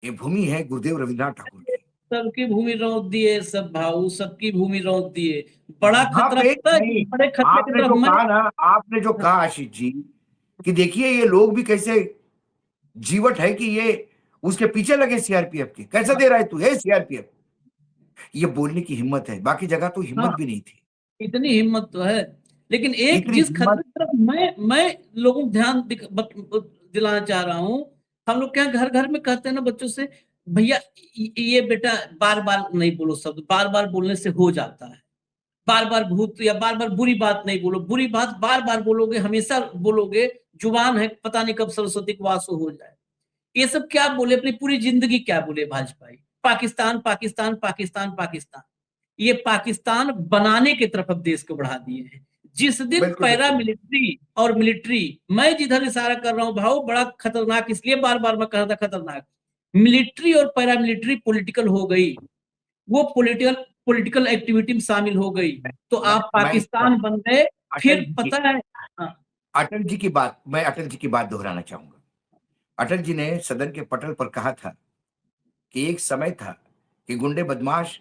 ये भूमि है गुरुदेव रविन्द्रनाथ ठाकुर की। सबकी भूमि रौंद दिए सब भाऊ, सबकी भूमि रौंद दिए। बड़ा यहाँ खतरा पे पता है, नहीं, बड़े खतरे की आपने तरफ जो मैं कहा ना, आपने जो कहा आशीष जी कि देखिए ये लोग भी कैसे जीवट है कि ये उसके पीछे लगे सीआरपीएफ के, कैसा दे रहा है तू, हे सीआरपीएफ, ये बोलने की हिम्मत है, बाकी जगह तो हिम्मत हाँ, भी नहीं थी। इतनी हिम्मत तो है। लेकिन एक इतनी जिस हिम्मत, खतरे की तरफ मैं लोगों को ध्यान दिलाना चाह रहा हूँ। हम लोग क्या घर घर में कहते हैं ना बच्चों से, भैया ये बेटा बार बार नहीं बोलो शब्द, बार बार बोलने से हो जाता है। बार बार भूत या बार बार बुरी बात नहीं बोलो, बुरी बात बार बार बोलोगे, हमेशा बोलोगे, जुबान है पता नहीं कब सरस्वती को वासो हो जाए। ये सब क्या बोले, अपनी पूरी जिंदगी क्या बोले भाजपाई, पाकिस्तान पाकिस्तान पाकिस्तान पाकिस्तान। ये पाकिस्तान बनाने की तरफ अब देश को बढ़ा दिए हैं। जिस दिन बिल्कुल पैरा बिल्कुल। मिलिट्री और मिलिट्री, मैं जिधर इशारा कर रहा हूं भाव, बड़ा खतरनाक, इसलिए बार बार मैं कह रहा था खतरनाक, मिलिट्री और पैरा मिलिट्री पॉलिटिकल हो गई, वो पॉलिटिकल पॉलिटिकल एक्टिविटी में शामिल हो गई, तो आप मैं पाकिस्तान बन गए। अटल फिर जी की, पता है, हाँ, अटल जी की बात, मैं अटल जी की बात दोहराना चाहूंगा। अटल जी ने सदन के पटल पर कहा था कि एक समय था कि गुंडे बदमाश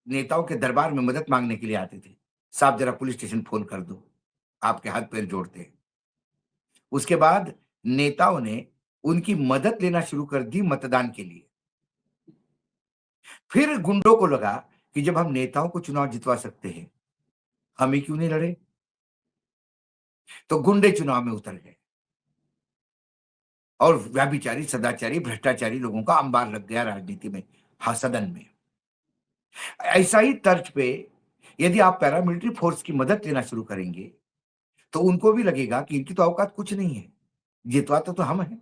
नेताओं के दरबार में मदद मांगने के लिए आते थे, साहब जरा पुलिस स्टेशन फोन कर दो, आपके हाथ पैर जोड़ते हैं। उसके बाद नेताओं ने उनकी मदद लेना शुरू कर दी मतदान के लिए। फिर गुंडों को लगा कि जब हम नेताओं को चुनाव जितवा सकते हैं, हम ही क्यों नहीं लड़े, तो गुंडे चुनाव में उतर गए और व्यभिचारी, सदाचारी, भ्रष्टाचारी लोगों का अंबार लग गया राजनीति में, हाँ सदन में। ऐसा ही तर्ज पे यदि आप पैरामिलिट्री फोर्स की मदद लेना शुरू करेंगे तो उनको भी लगेगा कि इनकी तो औकात कुछ नहीं है, जितवाते तो हम हैं।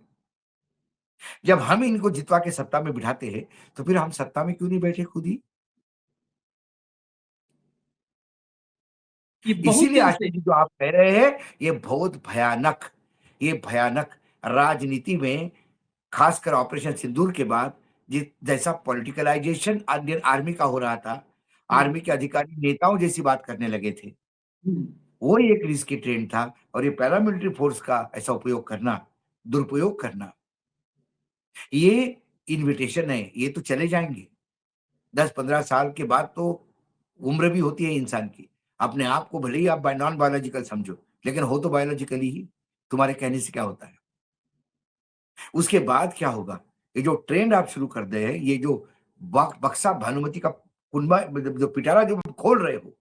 जब हम इनको जितवा के सत्ता में बिठाते हैं तो फिर हम सत्ता में क्यों नहीं बैठे खुद ही। ये बहुत इसीलिए दिन से आशीष जी जो आप कह रहे हैं ये बहुत भयानक, ये भयानक राजनीति में, खासकर ऑपरेशन सिंदूर के बाद जिस जैसा पॉलिटिकलाइजेशन इंडियन आर्मी का हो रहा था, आर्मी के अधिकारी नेताओं जैसी बात करने लगे थे, वो एक रिस्की ट्रेंड था। और ये पैरामिलिट्री फोर्स का ऐसा उपयोग करना, दुरुपयोग करना, ये इन्विटेशन है, ये तो चले जाएंगे 10-15 साल के बाद। तो उम्र भी होती है इंसान की, अपने आप को भले ही आप नॉन बायोलॉजिकल समझो, लेकिन हो तो बायोलॉजिकली ही, तुम्हारे कहने से क्या होता है। उसके बाद क्या होगा, ये जो ट्रेंड आप शुरू कर दे हैं, ये जो बक्सा भानुमति का कुनबा जो पिटारा जो खोल रहे हो,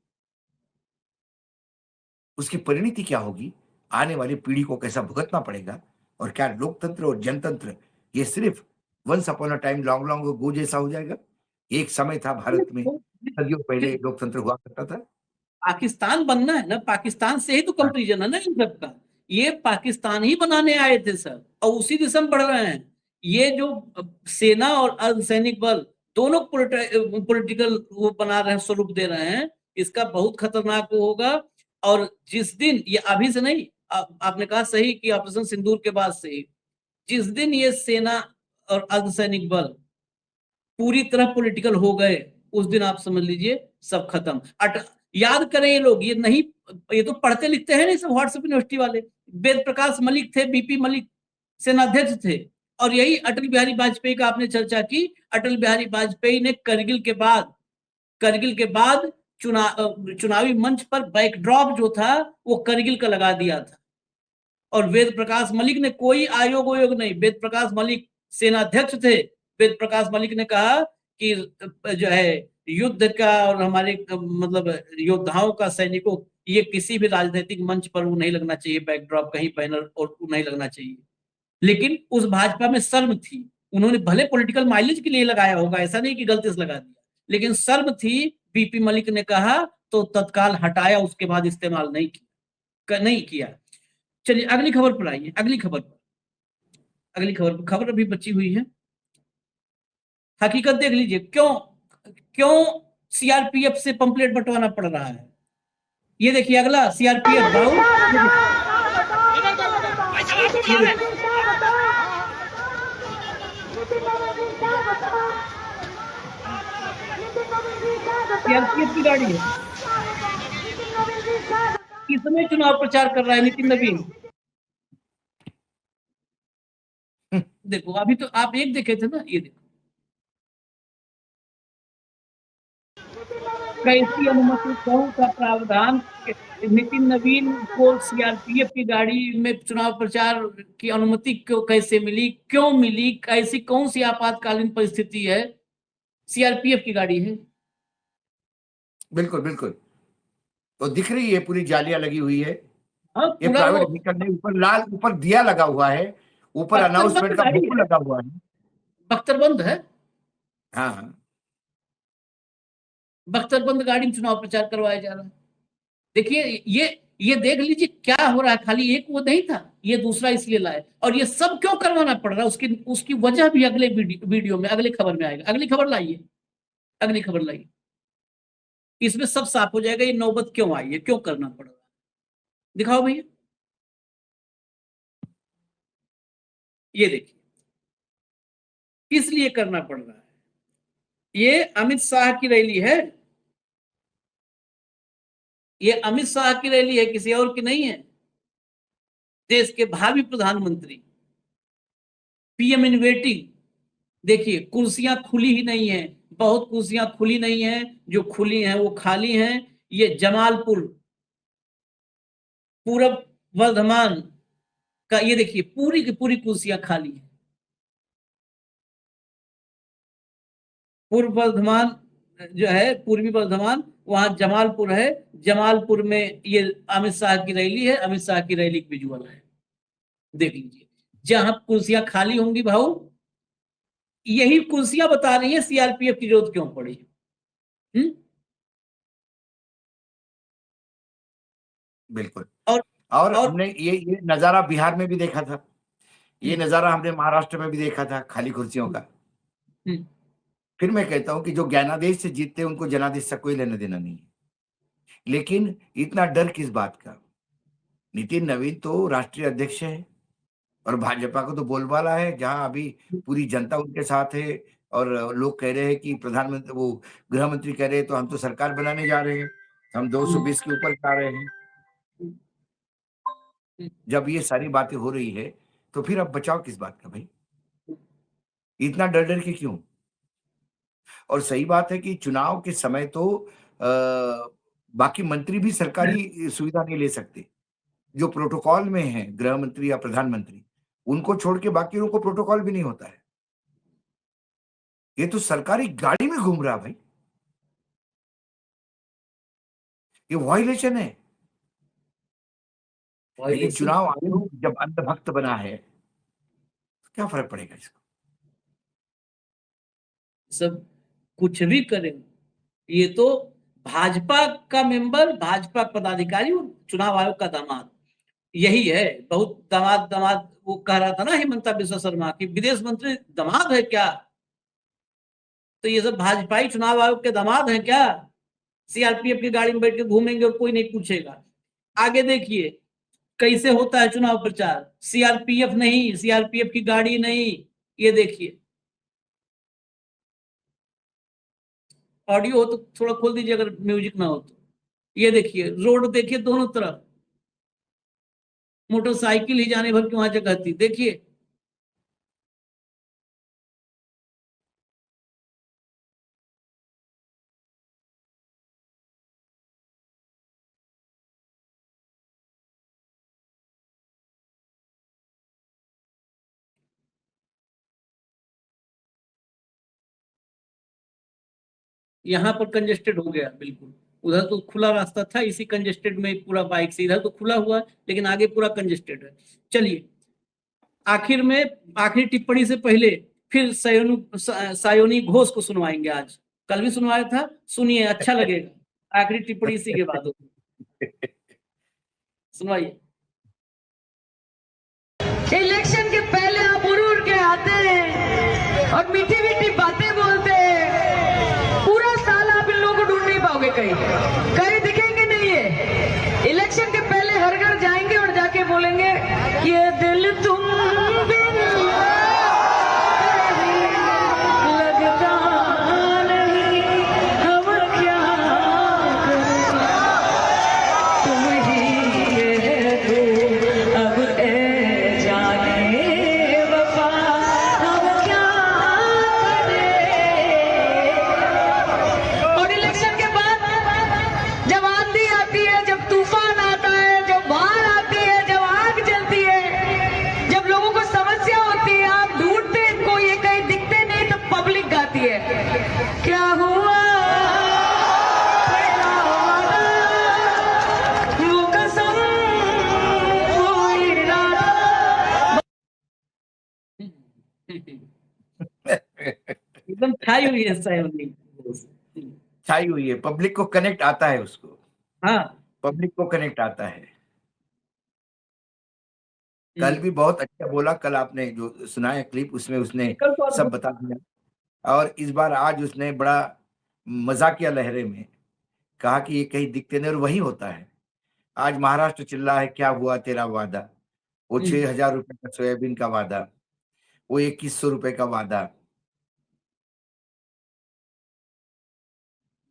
उसकी परिणति क्या होगी, आने वाली पीढ़ी को कैसा भुगतना पड़ेगा, और क्या लोकतंत्र और जनतंत्र ये सिर्फ once upon a time long long go जैसा हो जाएगा। एक समय था भारत में, सदियों पहले लोकतंत्र हुआ करता था। पाकिस्तान बनना है ना, पाकिस्तान से ही तो कंपेरिजन है ना इन सबका। ये पाकिस्तान ही बनाने आए थे सर, और उसी दिशा में बढ़ रहे हैं। ये जो सेना और अर्धसैनिक बल दोनों पॉलिटिकल वो बना रहे हैं, स्वरूप दे रहे हैं, इसका बहुत खतरनाक वो होगा। और जिस दिन ये, अभी से नहीं, आपने कहा सही कि ऑपरेशन सिंदूर के बाद से ही, जिस दिन ये सेना और अर्धसैनिक बल पूरी तरह पॉलिटिकल हो गए, उस दिन आप समझ लीजिए सब खत्म। याद करें ये लोग, ये नहीं, ये तो पढ़ते लिखते हैं नहीं सब व्हाट्सएप यूनिवर्सिटी वाले। वेद प्रकाश मलिक थे, बीपी मलिक सेनाध्यक्ष थे, और यही अटल बिहारी वाजपेयी का आपने चर्चा की। अटल बिहारी वाजपेयी ने करगिल के बाद चुनावी मंच पर बैकड्रॉप जो था वो करगिल का लगा दिया था। और वेद प्रकाश मलिक ने कोई आयोग नहीं, वेद प्रकाश मलिक सेनाध्यक्ष थे। वेद प्रकाश मलिक ने कहा कि जो है युद्ध का और हमारे मतलब योद्धाओं का, सैनिकों, ये किसी भी राजनीतिक मंच पर वो नहीं लगना चाहिए, बैकड्रॉप कहीं बैनर और नहीं लगना चाहिए। लेकिन उस भाजपा में शर्म थी, उन्होंने भले पॉलिटिकल माइलेज के लिए लगाया होगा, ऐसा नहीं कि गलती से लगा दिया, लेकिन शर्म थी। बीपी मलिक ने कहा तो तत्काल हटाया, उसके बाद इस्तेमाल नहीं किया। चलिए अगली खबर पर आइए, अगली खबर अभी बची हुई है। हकीकत देख लीजिए, क्यों सीआरपीएफ से पंपलेट बंटवाना पड़ रहा है। ये देखिए अगला सीआरपीएफ भाऊ, सीआरपीएफ की गाड़ी है। किसमें चुनाव प्रचार कर रहा है नितिन नवीन? देखो अभी तो आप एक देखे थे ना, ये देखो कैसी अनुमति, कौन सा प्रावधान, नितिन नवीन को सीआरपीएफ की गाड़ी में चुनाव प्रचार की अनुमति क्यों, कैसे मिली, क्यों मिली, ऐसी कौन सी आपातकालीन परिस्थिति है, सीआरपीएफ की गाड़ी है। बिल्कुल बिल्कुल, तो दिख रही है पूरी जालियां लगी हुई है। हाँ, ये पूरा प्राइवेट वो व्हीकल नहीं, ऊपर लाल, ऊपर दिया लगा हुआ है, ऊपर अनाउंसमेंट का गाड़ी बोर्ड है, लगा हुआ है। बख्तरबंद है, हाँ हाँ, बख्तरबंद गाड़ी में चुनाव प्रचार करवाया जा रहा है। देखिए ये देख लीजिए क्या हो रहा है, खाली एक वो नहीं था, ये दूसरा इसलिए लाए, और ये सब क्यों करवाना पड़ रहा है, उसकी वजह भी अगले वीडियो में, अगले खबर में आएगा। अगली खबर लाइए, अगली खबर लाइए, इसमें सब साफ हो जाएगा ये नौबत क्यों आई है, क्यों करना पड़ रहा है। दिखाओ भैया, ये देखिए किस लिए करना पड़ रहा है। ये अमित शाह की रैली है, ये अमित शाह की रैली है, किसी और की नहीं है। देश के भावी प्रधानमंत्री, पीएम इन वेटिंग। देखिए कुर्सियां खुली ही नहीं है, बहुत कुर्सियां खुली नहीं है, जो खुली हैं वो खाली हैं। ये जमालपुर पूरब वर्धमान का, ये देखिए पूरी की पूरी कुर्सियां खाली हैं। पूर्व वर्धमान जो है, पूर्वी वर्धमान, वहां जमालपुर है, जमालपुर में ये अमित शाह की रैली है, अमित शाह की रैली की विजुअल है, देख लीजिए। जहां कुर्सियां खाली होंगी भाऊ, यही कुर्सियां बता रही है सीआरपीएफ की जरूरत क्यों पड़ी। बिल्कुल। और और हमने ये नजारा बिहार में भी देखा था, ये नजारा हमने महाराष्ट्र में भी देखा था, खाली कुर्सियों का। फिर मैं कहता हूं कि जो ज्ञानादेश से जीतते हैं उनको जनादेश से कोई लेना देना नहीं है, लेकिन इतना डर किस बात का। नितिन नवीन तो राष्ट्रीय अध्यक्ष है और भाजपा को तो बोलबाला है, जहां अभी पूरी जनता उनके साथ है, और लोग कह रहे हैं कि प्रधानमंत्री, वो गृह मंत्री कह रहे हैं तो हम तो सरकार बनाने जा रहे हैं, हम 220 के ऊपर जा रहे हैं। जब ये सारी बातें हो रही है तो फिर अब बचाव किस बात का भाई, इतना डर डर के क्यों। और सही बात है कि चुनाव के समय तो बाकी मंत्री भी सरकारी सुविधा नहीं ले सकते, जो प्रोटोकॉल में है गृह मंत्री या प्रधानमंत्री, उनको छोड़ के बाकी लोगों को प्रोटोकॉल भी नहीं होता है। ये तो सरकारी गाड़ी में घूम रहा भाई, ये वायलेशन है। लेकिन चुनाव आयोग जब अंधभक्त बना है तो क्या फर्क पड़ेगा इसको। सब कुछ भी करें, ये तो भाजपा का मेंबर, भाजपा पदाधिकारी और चुनाव आयोग का दामाद, यही है। बहुत दामाद दामाद वो कह रहा था ना हिमंता बिस्वा शर्मा की, विदेश मंत्री दामाद है क्या, तो ये सब भाजपाई चुनाव आयोग के दामाद हैं क्या। सीआरपीएफ की गाड़ी में बैठ के घूमेंगे और कोई नहीं पूछेगा। आगे देखिए कैसे होता है चुनाव प्रचार, सीआरपीएफ नहीं, सीआरपीएफ की गाड़ी नहीं। ये देखिए, ऑडियो हो तो थोड़ा खोल दीजिए अगर म्यूजिक ना हो तो। ये देखिए रोड, देखिए दोनों तरफ मोटरसाइकिल ही जाने भर की वहां जगह थी। देखिए यहाँ पर कंजेस्टेड हो गया बिल्कुल, उधर तो खुला रास्ता था, इसी कंजेस्टेड में पूरा बाइक से, इधर तो खुला हुआ है लेकिन आगे पूरा कंजेस्टेड है। चलिए आखिर में, आखिरी टिप्पणी से पहले फिर सायोनी घोष को सुनवाएंगे आज, कल भी सुनवाया था, सुनिए अच्छा लगेगा। आखिरी टिप्पणी इसी के बाद होगी, सुनवाइए। इलेक्शन के पहले आप उड़ के आते हैं और मीठी मीठी बातें बोलते हैं, पूरा साल आप इन लोगों को ढूंढ नहीं पाओगे, कहीं दिखेंगे नहीं है। इलेक्शन के पहले हर घर जाएंगे और जाके बोलेंगे ये दिल तुम बिन लगता नहीं, हम क्या करें, तुम ही ये हो अब ए जाने वफा। छाई हुई है सायोनी। छाई हुई है, पब्लिक को कनेक्ट आता है, उसको हाँ पब्लिक को कनेक्ट आता है। कल भी बहुत अच्छा बोला, कल आपने जो सुनाया क्लिप उसमें उसने कल तो सब बता दिया। और इस बार आज उसने बड़ा मजाकिया लहरे में कहा कि ये कहीं दिखते नहीं, और वही होता है। आज महाराष्ट्र चिल्ला है क्या हुआ तेरा वादा, वो 6,000 रुपए का सोयाबीन का वादा, वो 2100 रुपए का वादा।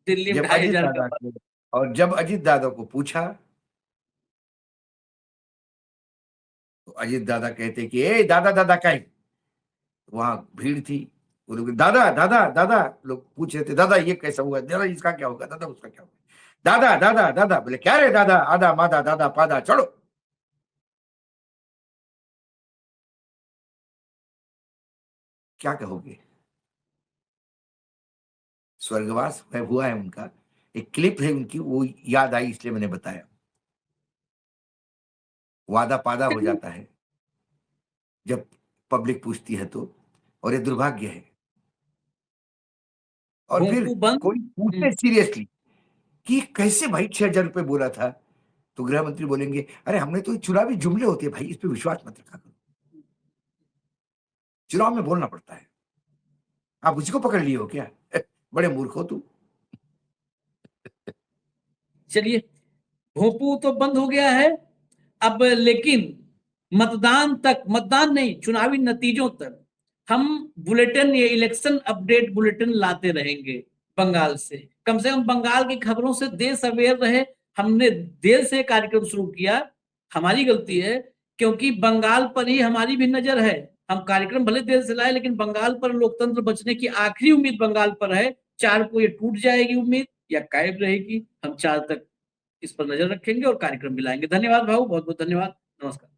दिल्ली में जब 2,500 का जब अजीत दादा को पूछा तो अजीत दादा कहते कि ए दादा दादा का, वहां भीड़ थी, वो लोग दादा दादा दादा लोग पूछ रहे थे, दादा ये कैसा हुआ, दादा इसका क्या होगा, दादा उसका क्या होगा, दादा दादा दादा। बोले क्या रे दादा, आधा मादा दादा पादा चढ़ो। क्या कहोगे? स्वर्गवास हुआ है उनका, एक क्लिप है उनकी, वो याद आई इसलिए मैंने बताया। वादा पादा हो जाता है जब पब्लिक पूछती है तो, और ये दुर्भाग्य है। और फिर भोंपू बंद। कोई पूछे सीरियसली कि कैसे भाई 6,000 रुपए बोला था, तो गृह मंत्री बोलेंगे अरे हमने तो चुनावी जुमले होते हैं भाई, इस पे विश्वास मत रखा करो, चुनाव में बोलना पड़ता है। आप उसी को पकड़ लिए हो क्या? बड़े मूर्ख हो तुम। चलिए, भोंपू तो बंद हो गया है अब, लेकिन मतदान नहीं, चुनावी नतीजों तक हम बुलेटिन, ये इलेक्शन अपडेट बुलेटिन लाते रहेंगे बंगाल से कम बंगाल की खबरों से देश अवेयर रहे। हमने देर से कार्यक्रम शुरू किया, हमारी गलती है, क्योंकि बंगाल पर ही हमारी भी नजर है। हम कार्यक्रम भले देर से लाए, लेकिन बंगाल पर लोकतंत्र बचने की आखिरी उम्मीद बंगाल पर है। 4 को ये टूट जाएगी उम्मीद या कायम रहेगी, हम 4 तक इस पर नजर रखेंगे और कार्यक्रम भी लाएंगे। धन्यवाद भाऊ, बहुत बहुत धन्यवाद, नमस्कार।